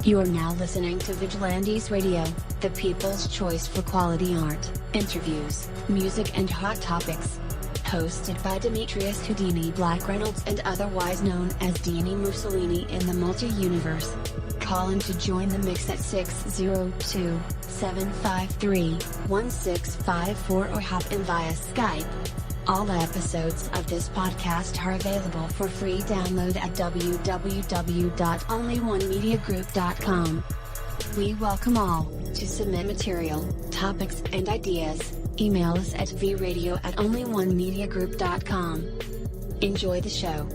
You are now listening to Vigilantes Radio, the people's choice for quality art, interviews, music and hot topics. Hosted by Demetrius Houdini Black Reynolds and otherwise known as Dini Mussolini in the multi-universe. Call in to join the mix at 602-753-1654 or hop in via Skype. All episodes of this podcast are available for free download at www.onlyonemediagroup.com. We welcome all to submit material, topics, and ideas. Email us at vradio@onlyonemediagroup.com. Enjoy the show.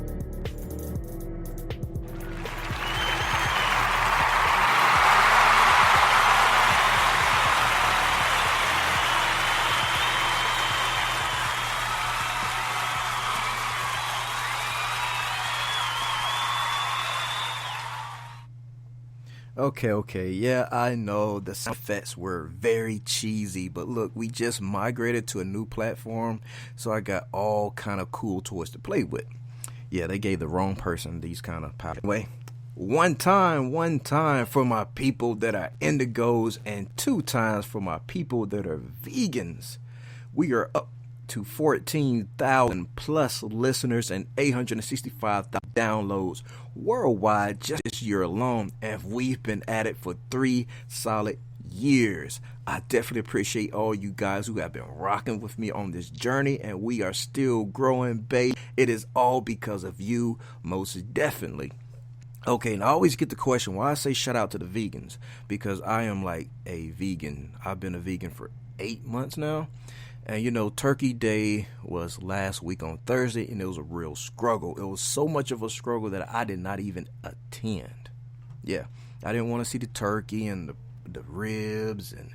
Okay, yeah, I know the sound effects were very cheesy, but look, we just migrated to a new platform, so I got all kind of cool toys to play with. Yeah, they gave the wrong person these kind of power. Anyway, one time for my people that are indigos, and 2 times for my people that are vegans. We are up to 14,000 plus listeners and 865,000 downloads worldwide just this year alone, and we've been at it for 3 solid years. I definitely appreciate all you guys who have been rocking with me on this journey, and we are still growing, babe. It is all because of you, most definitely. Okay, and I always get the question why I say shout out to the vegans, because I am like a vegan. I've been a vegan for 8 months now. And you know, Turkey Day was last week on Thursday, and it was a real struggle. It was so much of a struggle that I did not even attend. Yeah, I didn't want to see the turkey and the ribs and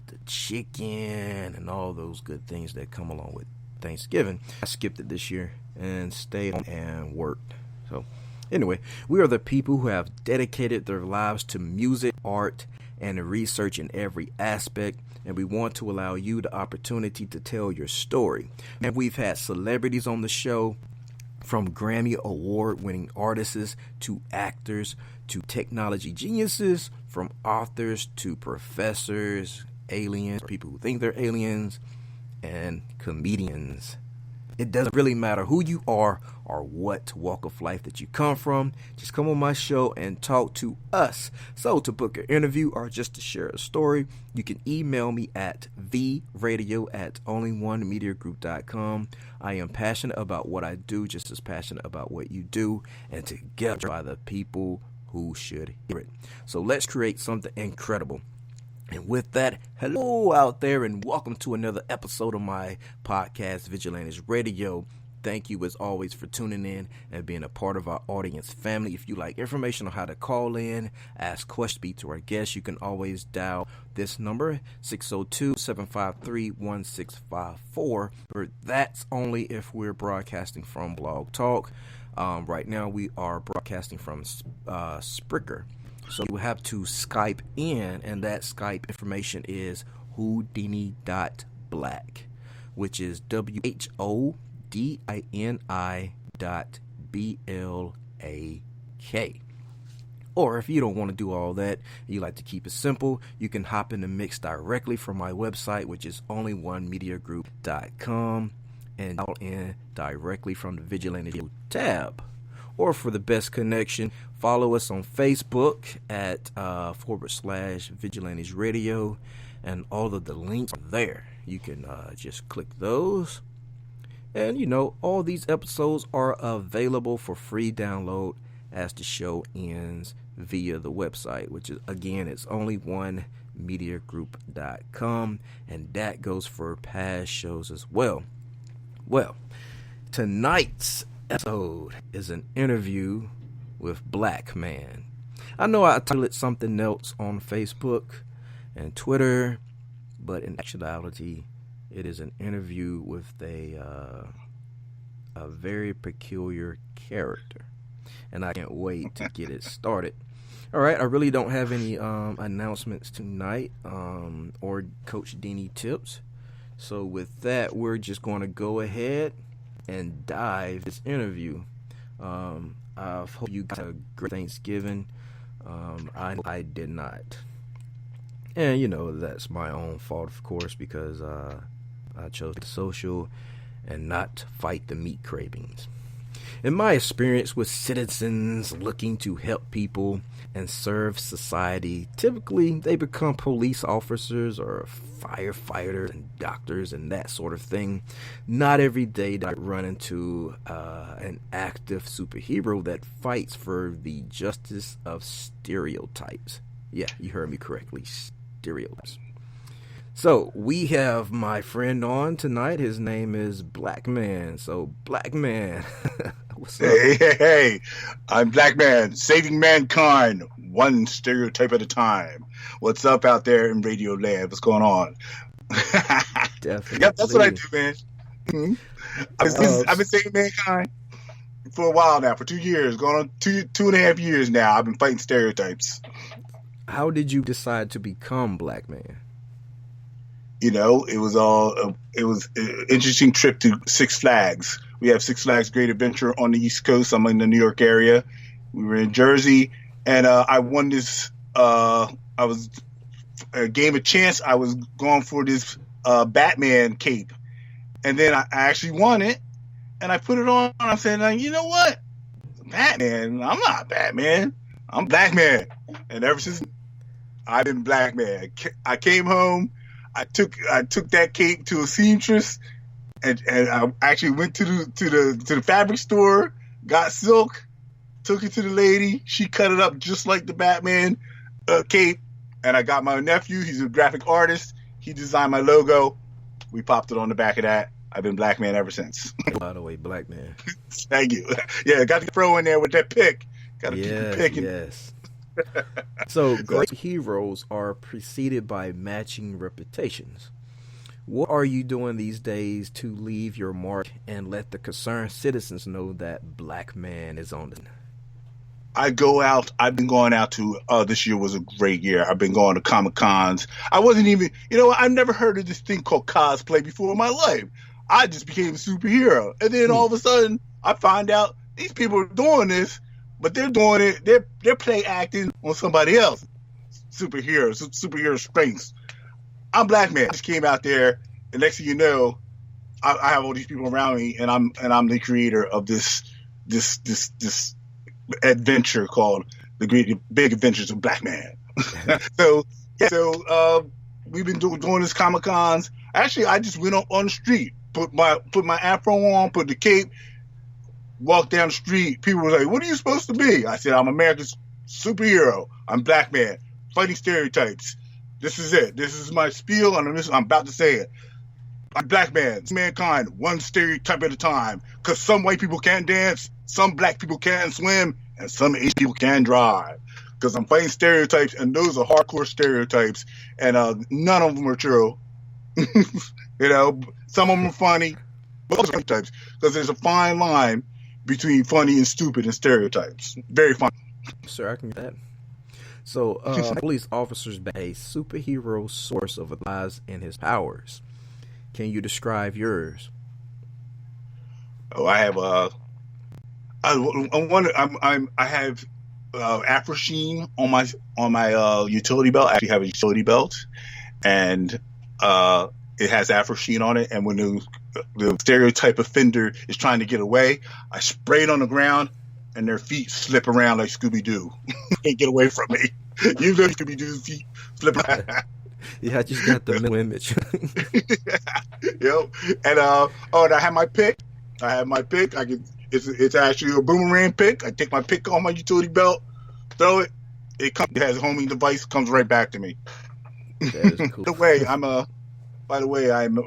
the chicken and all those good things that come along with Thanksgiving. I skipped it this year and stayed home and worked. So anyway, we are the people who have dedicated their lives to music, art, and research in every aspect, and we want to allow you the opportunity to tell your story. And we've had celebrities on the show, from Grammy award-winning artists to actors to technology geniuses, from authors to professors, aliens, people who think they're aliens, and comedians. It doesn't really matter who you are or what walk of life that you come from. Just come on my show and talk to us. So to book an interview or just to share a story, you can email me at vradio@onlyonemediagroup.com. I am passionate about what I do, just as passionate about what you do, and together by the people who should hear it. So let's create something incredible. And with that, hello out there, and welcome to another episode of my podcast, Vigilantes Radio. Thank you, as always, for tuning in and being a part of our audience family. If you like information on how to call in, ask questions, speak to our guests, you can always dial this number, 602-753-1654. That's only if we're broadcasting from Blog Talk. Right now, we are broadcasting from Spreaker. So you have to Skype in, and that Skype information is Houdini.black, which is WHODINI.BLAK. Or if you don't want to do all that, you like to keep it simple, you can hop in the mix directly from my website, which is onlyonemediagroup.com, and dial in directly from the Vigilante tab. Or for the best connection, follow us on Facebook at /Vigilantes Radio, and all of the links are there. You can just click those. And you know, all these episodes are available for free download as the show ends via the website, which is, again, it's onlyonemediagroup.com, and that goes for past shows as well. Well, tonight's episode is an interview with Black Man. I know I titled something else on Facebook and Twitter, but in actuality, it is an interview with a very peculiar character, and I can't wait to get it started. All right, I really don't have any announcements tonight or Coach Dini tips. So with that, we're just going to go ahead and dive this interview. I hope you guys have a great Thanksgiving. I did not. And, that's my own fault, of course, because I chose the social and not fight the meat cravings. In my experience with citizens looking to help people and serve society, typically they become police officers or firefighters and doctors and that sort of thing. Not every day do I run into an active superhero that fights for the justice of stereotypes. Yeah, you heard me correctly, stereotypes. So, we have my friend on tonight. His name is Black Man. So, Black Man, what's up? Hey. I'm Black Man, saving mankind, one stereotype at a time. What's up out there in Radio Land? What's going on? Definitely. Yep, that's what I do, man. I've been saving mankind for a while now, for 2 years, going on two and a half years now. I've been fighting stereotypes. How did you decide to become Black Man? It was an interesting trip to Six Flags. We have Six Flags Great Adventure on the East Coast. I'm in the New York area. We were in Jersey, and I won this. I was gave a chance. I was going for this Batman cape, and then I actually won it, and I put it on. And I said, like, you know what, Batman? I'm not Batman. I'm Black Man, and ever since I've been Black Man. I came home. I took that cape to a seamstress, and I actually went to the fabric store, got silk, took it to the lady. She cut it up just like the Batman cape, and I got my nephew. He's a graphic artist. He designed my logo. We popped it on the back of that. I've been Black Man ever since. By the way, Black Man. Thank you. Yeah, got to throw in there with that pick. Got to keep the picking. Yes. So, great heroes are preceded by matching reputations. What are you doing these days to leave your mark and let the concerned citizens know that Black Man is on the... I go out. I've been going out to, this year was a great year. I've been going to Comic Cons. I wasn't even, I've never heard of this thing called cosplay before in my life. I just became a superhero. And then all of a sudden, I find out these people are doing this, but they're doing it, they're play acting on somebody else. Superhero strengths. I'm Black Man. I just came out there, and next thing you know, I have all these people around me, and I'm the creator of this adventure called the Big Adventures of Black Man. So we've been doing this Comic Cons. Actually, I just went up on the street, put my afro on, put the cape, walked down the street. People were like, "What are you supposed to be?" I said, "I'm America's superhero. I'm Black Man, fighting stereotypes. This is it. This is my spiel, and I'm about to say it. I'm Black Man, mankind, one stereotype at a time. Because some white people can't dance, some black people can't swim, and some Asian people can't drive. Because I'm fighting stereotypes, and those are hardcore stereotypes, and none of them are true. Some of them are funny, but those are stereotypes. Because there's a fine line between funny and stupid and stereotypes. Very funny." Sir, I can get that. So, police officers have a superhero source of lies and his powers. Can you describe yours? Oh, I have I have Afro Sheen on my utility belt. I actually have a utility belt, and it has Afro Sheen on it. And when the stereotype offender is trying to get away, I spray it on the ground, and their feet slip around like Scooby Doo. Can't get away from me. You know Scooby Doo's feet slip around. Yeah, I just got the mental image. Yep. And and I have my pick. It's actually a boomerang pick. I take my pick on my utility belt, throw it. It has a homing device, comes right back to me. That is cool. By the way, I'm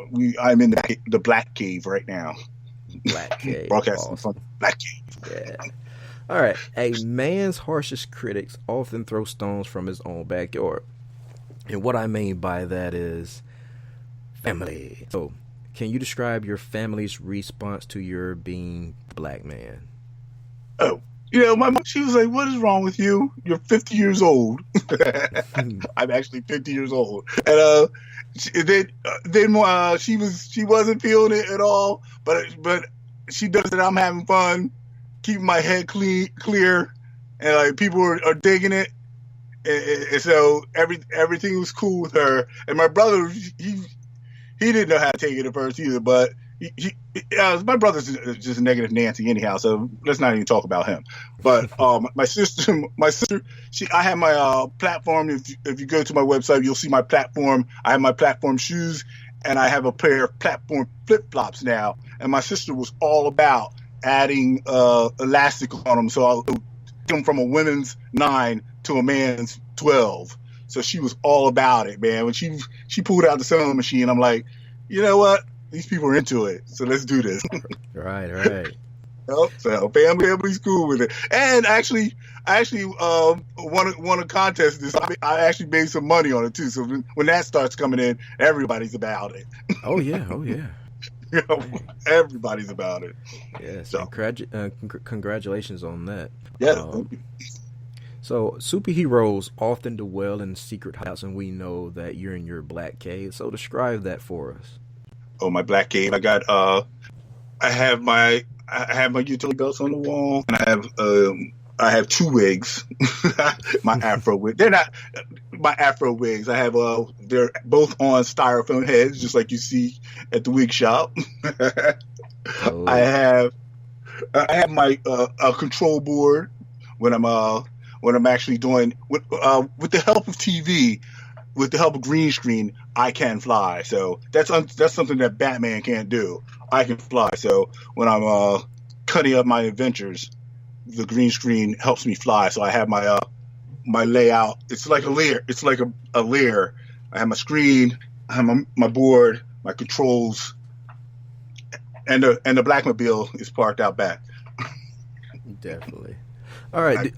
in the Black Cave right now. Black Cave. Broadcasting Awesome. from Black Cave. Yeah. All right. A man's harshest critics often throw stones from his own backyard. And what I mean by that is family. So, can you describe your family's response to your being Black Man? Oh, my mom, she was like, "What is wrong with you? You're 50 years old." I'm actually 50 years old. And then she wasn't feeling it at all, but she does that I'm having fun, keeping my head clear, and like people are digging it. and so everything was cool with her. And my brother, he didn't know how to take it at first either. But my brother's just a negative Nancy anyhow. So let's not even talk about him. But my sister, I have my platform. If you go to my website, you'll see my platform. I have my platform shoes, and I have a pair of platform flip flops now. And my sister was all about adding elastic on them, so I'll come from a women's 9 to a man's 12. So she was all about it, man. When she pulled out the sewing machine, I'm like, you know what? These people are into it, so let's do this. Right. So family's cool with it. And actually won a contest. I actually made some money on it too. So when that starts coming in, everybody's about it. Oh yeah. You know, everybody's about it. Yes. So. Congratulations on that. Yeah. So superheroes often dwell in secret hideouts, and we know that you're in your black cave. So describe that for us. Oh, my black cave. I have my utility belts on the wall, and I have 2 wigs. My Afro wig. They're not my Afro wigs. I have they're both on styrofoam heads, just like you see at the wig shop. Oh. I have my a control board when I'm actually doing with the help of TV, with the help of green screen, I can fly. So that's something that Batman can't do. I can fly. So when I'm cutting up my adventures, the green screen helps me fly. So I have my my layout. It's like a layer. It's like a layer. I have my screen. I have my board, my controls, and the Blackmobile is parked out back. Definitely. All right.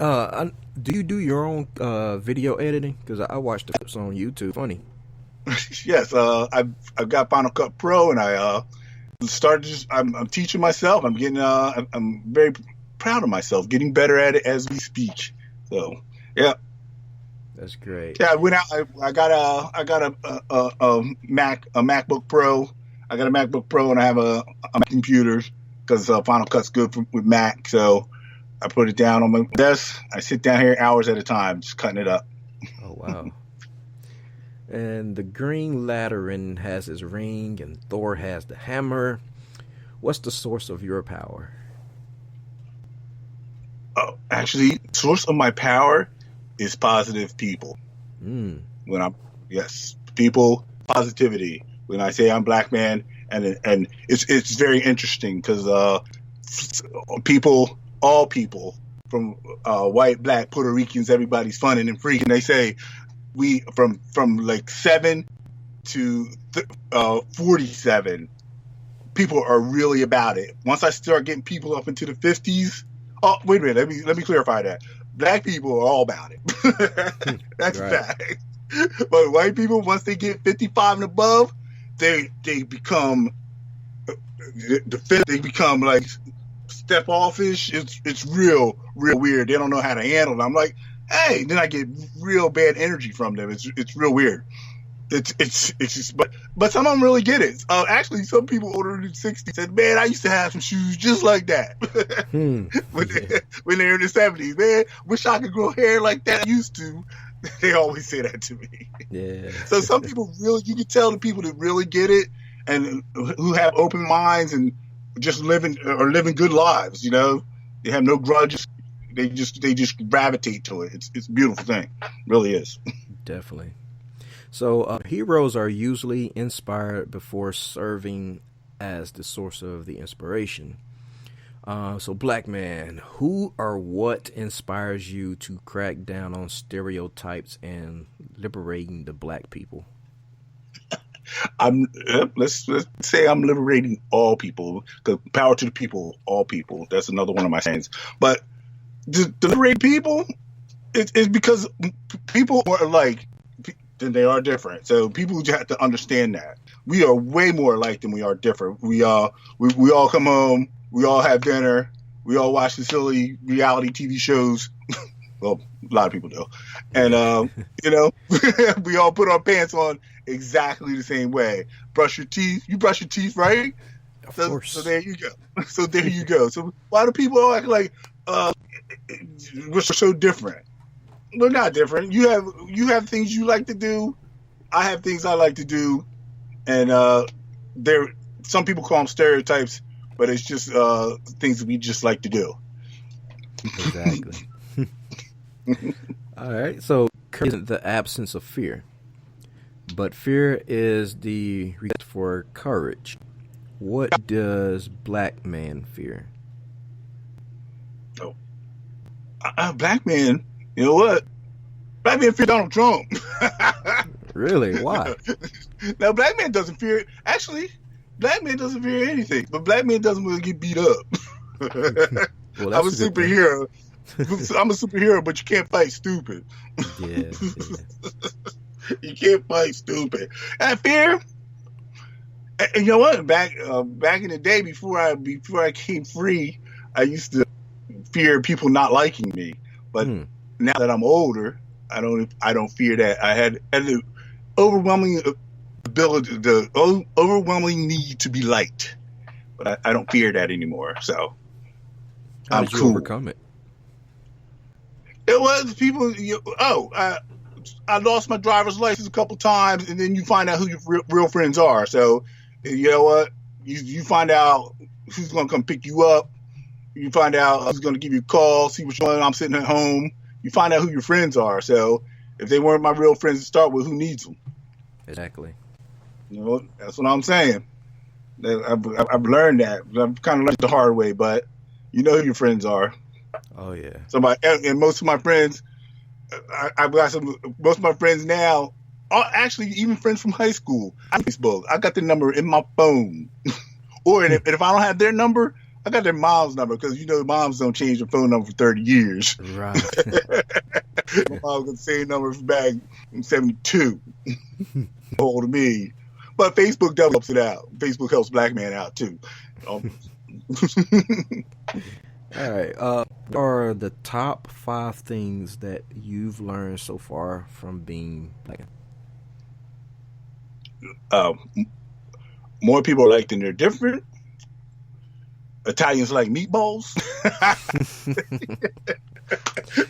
Do you do your own video editing? Because I watched the clips on YouTube. Funny. Yes. I've got Final Cut Pro, and I started. I'm teaching myself. I'm getting. I'm very proud of myself. Getting better at it as we speak. So yeah. That's great. Yeah, I went out. I got a MacBook Pro. I got a MacBook Pro, and I have a Mac computer because Final Cut's good with Mac. So I put it down on my desk. I sit down here hours at a time, just cutting it up. Oh wow! And the Green Lantern has his ring, and Thor has the hammer. What's the source of your power? Actually, source of my power is positive people. Mm. People, positivity. When I say I'm black man, and it's very interesting because all people from white, black, Puerto Ricans, everybody's funning and freaking. They say we from like 7 to 47. People are really about it. Once I start getting people up into the 50s, oh wait a minute, let me clarify that. Black people are all about it. That's right. fact. But white people, once they get 55 and above, they become they become like step offish. It's real weird. They don't know how to handle it. I'm like, hey, then I get real bad energy from them. It's real weird. It's just, but some of them really get it. Actually, some people older than 60 said, man, I used to have some shoes just like that when they're in the 70s. Man, wish I could grow hair like that I used to. They always say that to me. Yeah. So some people really, you can tell the people that really get it and who have open minds and just living good lives. You know, they have no grudges. They just gravitate to it. It's a beautiful thing. It really is. Definitely. So heroes are usually inspired before serving as the source of the inspiration. So black man, who or what inspires you to crack down on stereotypes and liberating the black people? Let's say I'm liberating all people, because power to the people, all people. That's another one of my sayings. But to liberate people, it's because people are alike, then they are different. So people just have to understand that we are way more alike than we are different. We all come home, we all have dinner, we all watch the silly reality TV shows. Well, a lot of people do, and we all put our pants on exactly the same way. Brush your teeth. You brush your teeth, right? Of course. So there you go. So why do people act like we're so different? We're not different. You have things you like to do. I have things I like to do, and there. Some people call them stereotypes, but it's just things we just like to do. Exactly. All right. So, courage isn't the absence of fear, but fear is the reason for courage. What does black man fear? Oh, black man. You know what? Black man fear Donald Trump. Really? Why? Now, black man doesn't fear. Actually, black man doesn't fear anything, but black man doesn't want to get beat up. Well, I'm a that's a good thing. superhero. I'm a superhero, but you can't fight stupid. Yeah. You can't fight stupid. And fear. And you know what? Back in the day, before I came free, I used to fear people not liking me. But now that I'm older, I don't fear that. I had the overwhelming ability, the overwhelming need to be liked, but I don't fear that anymore. So How I'm did you cool. overcome it? It was people. I lost my driver's license a couple times, and then you find out who your real friends are. So you know what? You find out who's going to come pick you up. You find out who's going to give you a call, see what's going on. I'm sitting at home. You find out who your friends are. So if they weren't my real friends to start with, who needs them? Exactly. You know, that's what I'm saying. I've learned that. I've kind of learned it the hard way, but you know who your friends are. Oh yeah. And most of my friends, I've got most of my friends now are actually even friends from high school. On Facebook, I got their number in my phone. Or if I don't have their number, I got their mom's number, because moms don't change their phone number for 30 years. Right. My mom got the same number from back in 72. Old to me. But Facebook definitely helps it out. Facebook helps black man out too. All right. What are the top 5 things that you've learned so far from being black? More people are like than they're different. Italians like meatballs.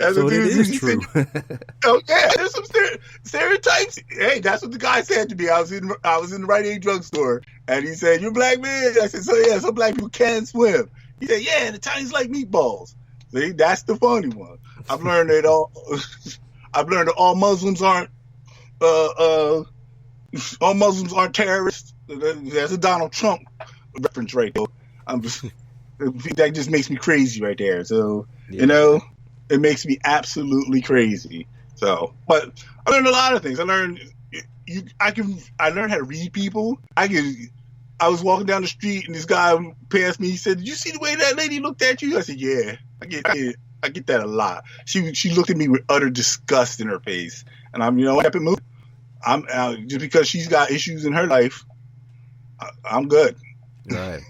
So it is true. Oh yeah, there's some stereotypes. Hey, that's what the guy said to me. I was in the Rite Aid drugstore, and he said, "You're black man." I said, "So yeah, some black people can swim." He said, "Yeah, and Italians like meatballs." See, that's the funny one. I've learned that all Muslims aren't terrorists. That's a Donald Trump reference right there. That just makes me crazy right there. So Yeah. it makes me absolutely crazy. So, but I learned a lot of things. I learned how to read people. I was walking down the street and this guy passed me. He said, "Did you see the way that lady looked at you?" I said, "Yeah, I get that a lot." She looked at me with utter disgust in her face, and I'm kept it moving. I'm just because she's got issues in her life, I'm good. Right.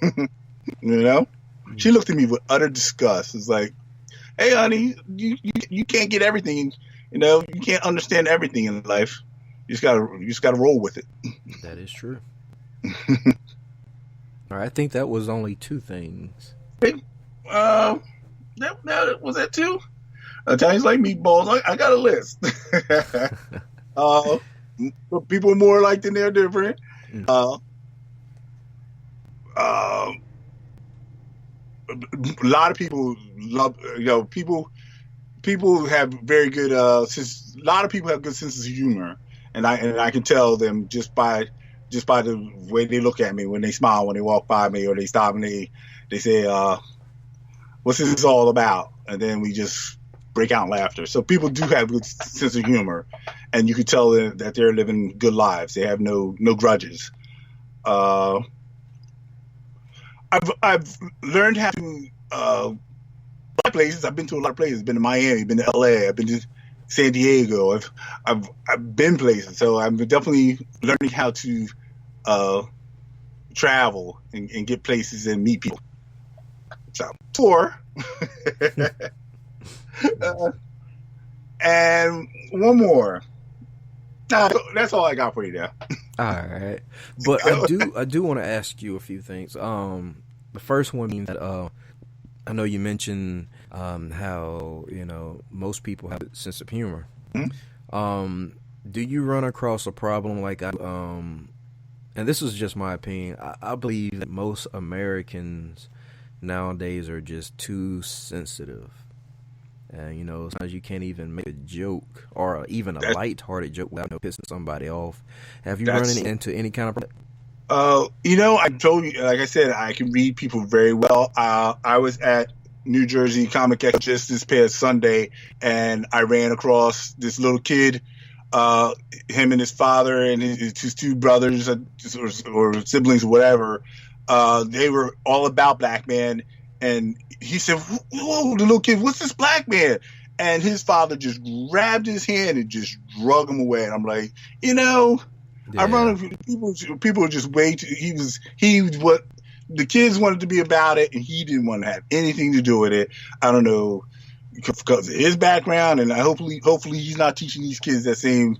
She looked at me with utter disgust. It's like, "Hey, honey, you can't get everything. You can't understand everything in life. You just gotta roll with it." That is true. All right, I think that was only 2 things. That was that too. Italians like meatballs. I got a list. People are more alike than they're different. A lot of people love, people have very good a lot of people have good senses of humor, and I can tell them just by the way they look at me when they smile, when they walk by me, or they stop and they say, "What's this all about?" And then we just break out in laughter. So people do have good sense of humor, and you can tell that they're living good lives. They have no grudges. I've learned how to places. I've been to a lot of places. I've been to Miami, been to LA, I've been to San Diego. I've been places. So I'm definitely learning how to travel and get places and meet people. So tour. And one more. That's all I got for you now. All right, but I do want to ask you a few things. The first one being that I know you mentioned how most people have a sense of humor. Hmm? Do you run across a problem like and this is just my opinion. I believe that most Americans nowadays are just too sensitive. And sometimes you can't even make a joke or even a light-hearted joke without pissing somebody off. Have you run into any kind of? I told you, like I said, I can read people very well. I was at New Jersey Comic Expo just this past Sunday, and I ran across this little kid. Him and his father and his two brothers or siblings or whatever, they were all about black man. And he said, "Whoa, the little kid, what's this black man?" And his father just grabbed his hand and just drug him away. And I'm like, I run people are just way too. He was what the kids wanted to be about it, and he didn't want to have anything to do with it. I don't know. Because of his background, and hopefully he's not teaching these kids that same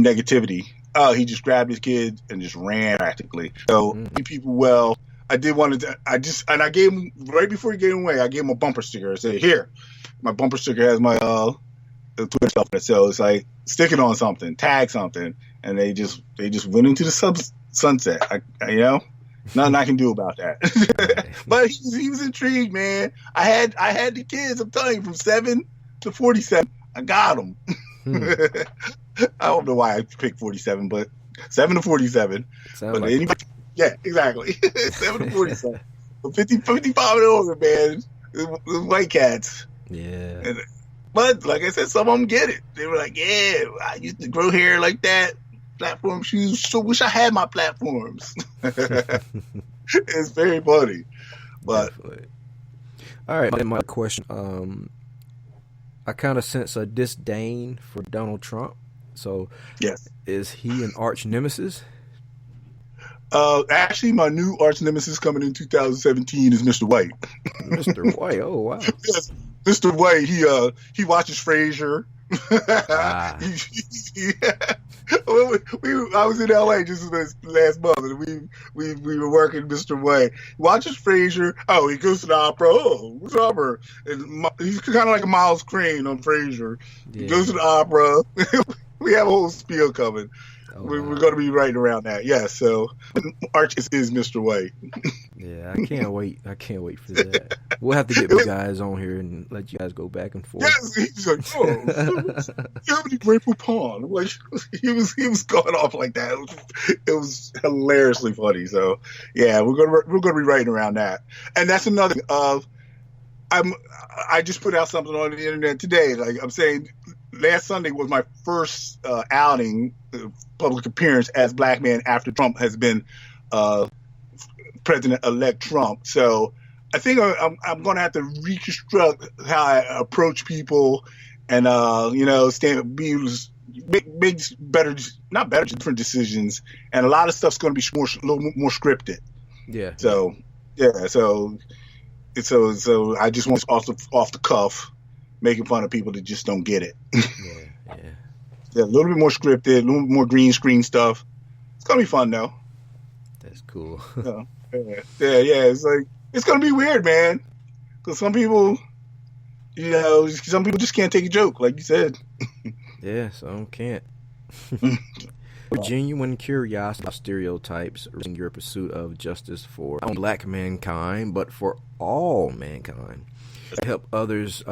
negativity. He just grabbed his kid and just ran practically. So people well. I gave him right before he gave him away. I gave him a bumper sticker. I said, "Here, my bumper sticker has my Twitter stuff." So it's like stick it on something, tag something, and they just went into the sunset. Nothing I can do about that. But he was intrigued, man. I had the kids. I'm telling you, from 7 to 47, I got them. I don't know why I picked 47, but 7 to 47. But like anybody, yeah, exactly. 7 to 47. But 55 and older, man, the white cats. Yeah. But like I said, some of them get it. They were like, "Yeah, I used to grow hair like that. Platform shoes. So wish I had my platforms." It's very funny, but definitely. All right. My question. I kind of sense a disdain for Donald Trump. So, yes, is he an arch nemesis? Actually, my new arch nemesis coming in 2017 is Mr. White. Mr. White. Oh wow. Yes, Mr. White. He watches Frasier. I was in LA just last month, and we were working Mr. White. He watches Frasier. Oh, he goes to the opera. Oh, what's opera? And he's kind of like a Miles Crane on Frasier. Yeah. He goes to the opera. We have a whole spiel coming. Oh, we're going to be right around that. Yeah, so Arch is Mr. White. Yeah, I can't wait. I can't wait for that. We'll have to get the guys on here and let you guys go back and forth. Yes, he's like, "Oh, you have any grateful pawn?" Like he was going off like that. It was hilariously funny. So yeah, we're gonna be writing around that. And that's another thing. I just put out something on the internet today. Like I'm saying, last Sunday was my first outing, public appearance as black man after Trump has been President-elect Trump. So I think I'm going to have to reconstruct how I approach people and make better, not better, different decisions. And a lot of stuff's going to be a little more scripted. Yeah. So yeah. So I just want off the cuff, making fun of people that just don't get it. Yeah, a little bit more scripted, a little bit more green screen stuff. It's gonna be fun though. That's cool. Yeah. It's like it's gonna be weird, man. Because some people just can't take a joke, like you said. Yeah, some can't. Genuine curiosity about stereotypes in your pursuit of justice for not only black mankind, but for all mankind. Help others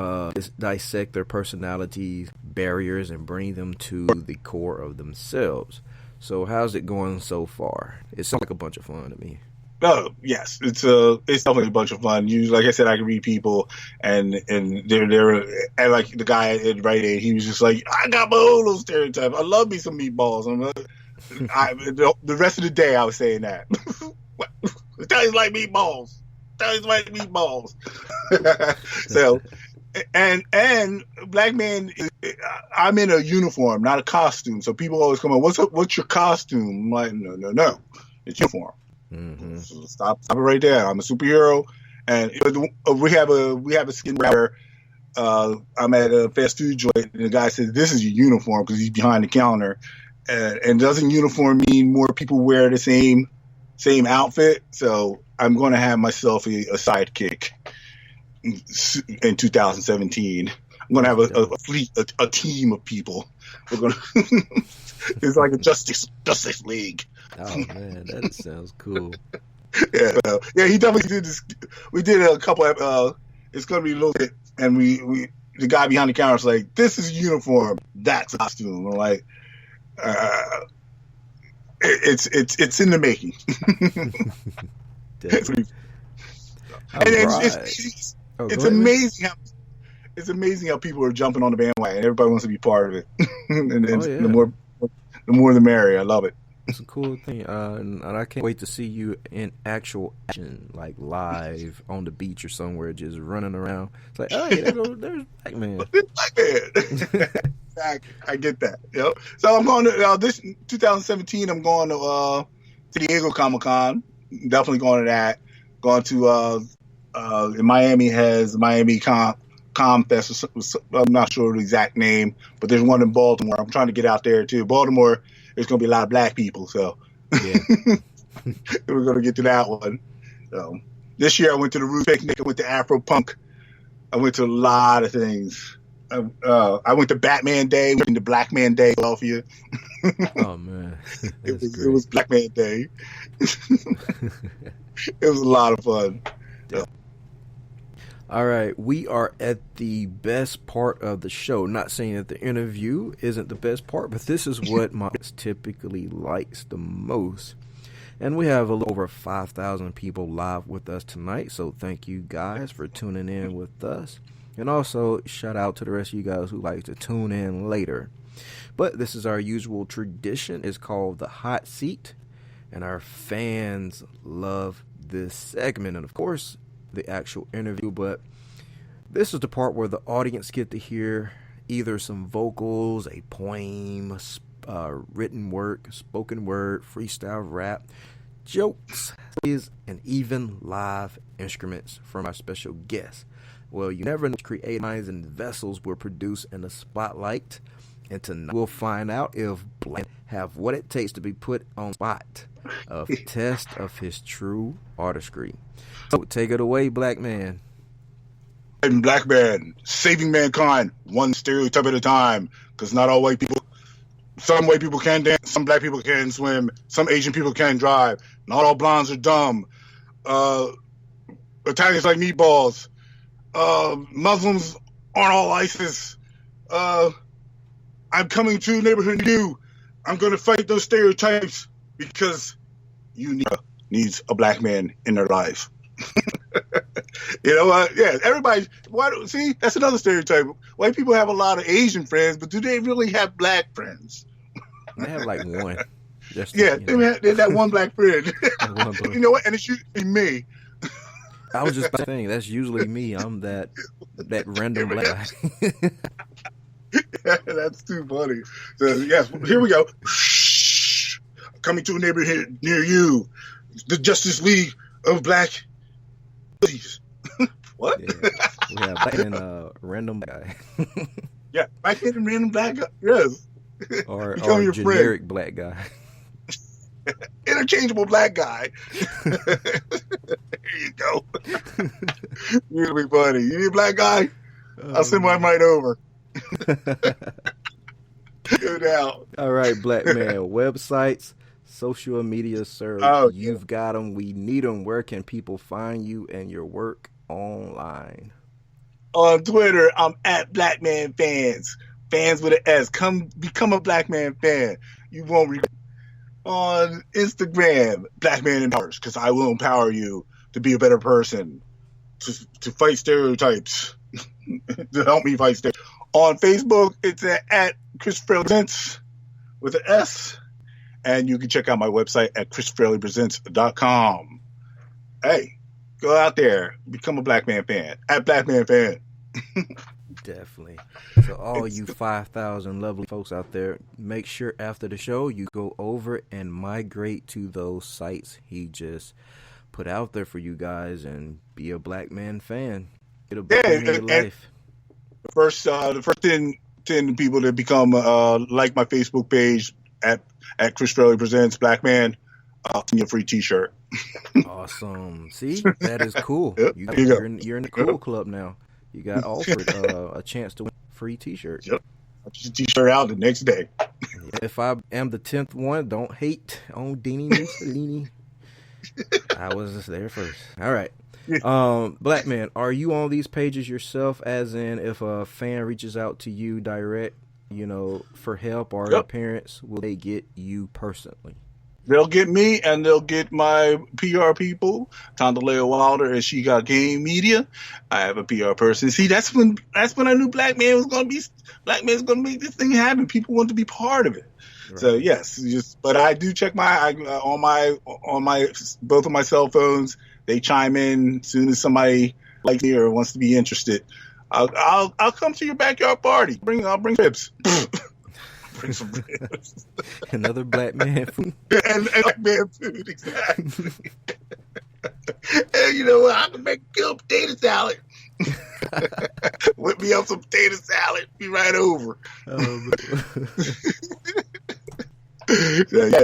dissect their personalities, barriers, and bring them to the core of themselves. So how's it going so far? It sounds like a bunch of fun to me. Oh yes, it's definitely a bunch of fun. Like I said, I can read people, and they're and like the guy at Rite Aid, he was just like, "I got my own little stereotype. I love me some meatballs." The rest of the day, I was saying that. It tastes like meatballs. So, and black man, I'm in a uniform, not a costume. So people always come on, what's your costume? I'm like, no, it's uniform. Mm-hmm. So stop it right there. I'm a superhero, and we have a skin where I'm at a fast food joint, and the guy says, "This is your uniform," because he's behind the counter. And doesn't uniform mean more people wear the same outfit? So I'm going to have myself a sidekick. in 2017. I'm going to have a fleet, a team of people. We're going to. It's like a Justice League. Oh man, that sounds cool. Yeah, he definitely did this. We did a couple of. It's going to be a little bit, and we the guy behind the counter was like, "This is a uniform. That's a costume." I'm like, it's in the making. It's amazing how people are jumping on the bandwagon. Everybody wants to be part of it, and the more the merrier. I love it. It's a cool thing, and I can't wait to see you in actual action, like live on the beach or somewhere, just running around. It's like, oh, yeah, there's Black Man. Black Man. Exactly. I get that. Yep. So I'm going to this 2017. I'm going to San Diego Comic-Con. Definitely going to that. Going to in Miami has Miami Comfest. I'm not sure the exact name, but there's one in Baltimore. I'm trying to get out there too. Baltimore. There's going to be a lot of black people, so yeah. We're going to get to that one. So this year I went to the Roots Picnic. I went to Afro Punk. I went to a lot of things. I went to Batman Day. Went to Black Man Day, Philadelphia. Oh man, it was Black Man Day. It was a lot of fun. Yeah. All right, we are at the best part of the show. Not saying that the interview isn't the best part, but this is what my audience typically likes the most. And we have a little over 5,000 people live with us tonight, so thank you guys for tuning in with us. And also, shout out to the rest of you guys who like to tune in later. But this is our usual tradition. It's called the Hot Seat, and our fans love this segment. And of course, the actual interview, but this is the part where the audience get to hear either some vocals, a poem, written work, spoken word, freestyle rap, jokes, and even live instruments from our special guests. Well, you never know, creative minds and vessels will produce in the spotlight, and tonight we'll find out if Black have what it takes to be put on spot of test of his true artistry. So take it away, Black Man. Black Man, saving mankind, one stereotype at a time. Because not all white people, some white people can dance, some black people can swim, some Asian people can drive. Not all blondes are dumb. Italians like meatballs. Muslims aren't all ISIS. I'm coming to a neighborhood near you. I'm going to fight those stereotypes because you needs a black man in their life. You know what? Yeah, everybody. See, that's another stereotype. White people have a lot of Asian friends, but do they really have black friends? They have like one. They have that one black friend. You know what? And it's usually me. I was just saying that's usually me. I'm that random black guy. Yeah, that's too funny. So yes, here we go. Coming to a neighborhood near you, the Justice League of Black. What? Yeah. We have black and random guy. Yeah, black and random black guy. Yes. Or your generic friend. Black guy. Interchangeable black guy. There you go. You'll be funny. You need a black guy? I'll send mine right over. Go down. All right, Black Man. Websites, social media, sir. You've got them. We need them. Where can people find you and your work online? On Twitter, I'm at Black Man Fans. Fans with an S. Come become a Black Man fan. You won't regret. On Instagram, Black Man Empowers, because I will empower you to be a better person, to fight stereotypes, to help me fight stereotypes. On Facebook, it's at Chris Fraley Presents with an S. And you can check out my website at chrisfraleypresents.com. Hey, go out there, become a Black Man fan, at Black Man Fan. Definitely. So all you 5,000 lovely folks out there, make sure after the show you go over and migrate to those sites he just put out there for you guys and be a Black Man fan. Get a book in your life. The first 10 people that become like my Facebook page at Chris Fraley Presents Black Man, I'll send you a free T-shirt. Awesome. See, that is cool. Yep, there you go. You're in the cool club now. You got offered a chance to win a free T-shirt. Yep. I just T-shirt out the next day. If I am the 10th one, don't hate on Deanie Mussolini. I was just there first. All right. Black man, are you on these pages yourself? As in, if a fan reaches out to you direct, for help or your parents, will they get you personally? They'll get me, and they'll get my PR people, Tondalea Wilder, and She Got Game Media. I have a PR person. See, that's when I knew Black man's going to make this thing happen. People want to be part of it. Right. So yes, but I do check on my both of my cell phones. They chime in as soon as somebody likes me or wants to be interested. I'll come to your backyard party. I'll bring ribs. Bring some ribs. Another black man food. and black man food, exactly. And you know what? I can make a killer potato salad. Whip me up some potato salad. Be right over.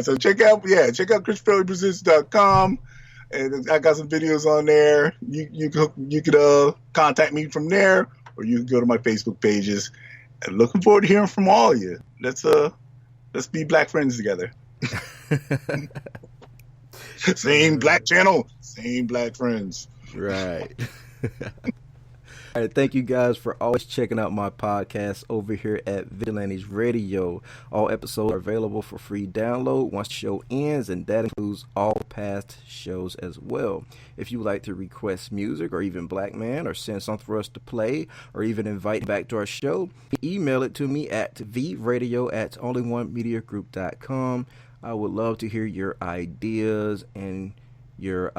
So check out ChrisFraleyPresents.com. And I got some videos on there. You could contact me from there, or you can go to my Facebook pages. And looking forward to hearing from all of you. Let's be black friends together. Same black channel, same black friends. Right. All right, thank you guys for always checking out my podcast over here at Vigilantes Radio. All episodes are available for free download once the show ends, and that includes all past shows as well. If you would like to request music or even Black Man, or send something for us to play, or even invite back to our show, email it to me at vradio@onlyonemediagroup.com. I would love to hear your ideas and your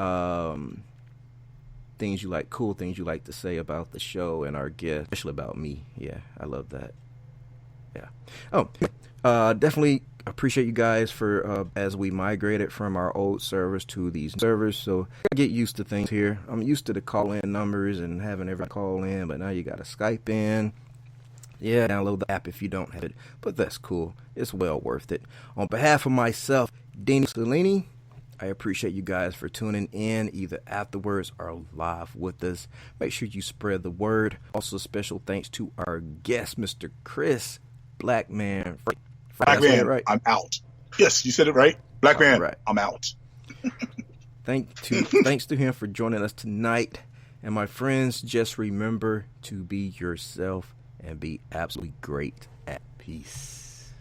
cool things you like to say about the show and our guests, especially about me. Yeah, I love that. Yeah. Definitely appreciate you guys for as we migrated from our old servers to these servers. So I get used to things here. I'm used to the call-in numbers and having everybody call in, but now you got to Skype in. Yeah, download the app if you don't have it, but that's cool. It's well worth it. On behalf of myself, Deanie Mussolini, I appreciate you guys for tuning in either afterwards or live with us. Make sure you spread the word. Also, special thanks to our guest, Mr. Chris Black Man. Black Man, right? I'm out. Yes, you said it right. Black Man, right. I'm out. Thanks to him for joining us tonight. And my friends, just remember to be yourself and be absolutely great at peace.